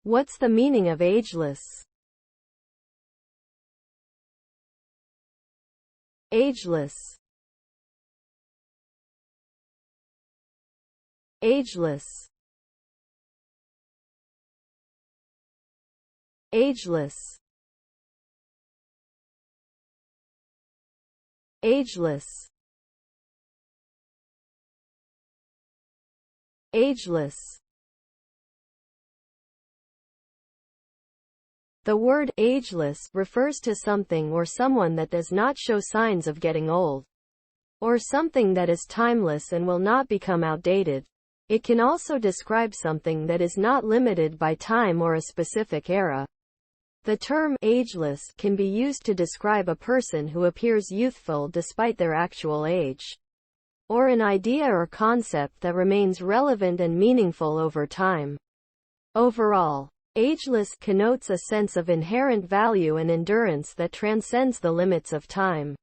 What's the meaning of ageless? Ageless. Ageless. Ageless. Ageless. Ageless. The word ageless refers to something or someone that does not show signs of getting old, or something that is timeless and will not become outdated. It can also describe something that is not limited by time or a specific era. The term ageless can be used to describe a person who appears youthful despite their actual age, or an idea or concept that remains relevant and meaningful over time. Overall, ageless connotes a sense of inherent value and endurance that transcends the limits of time.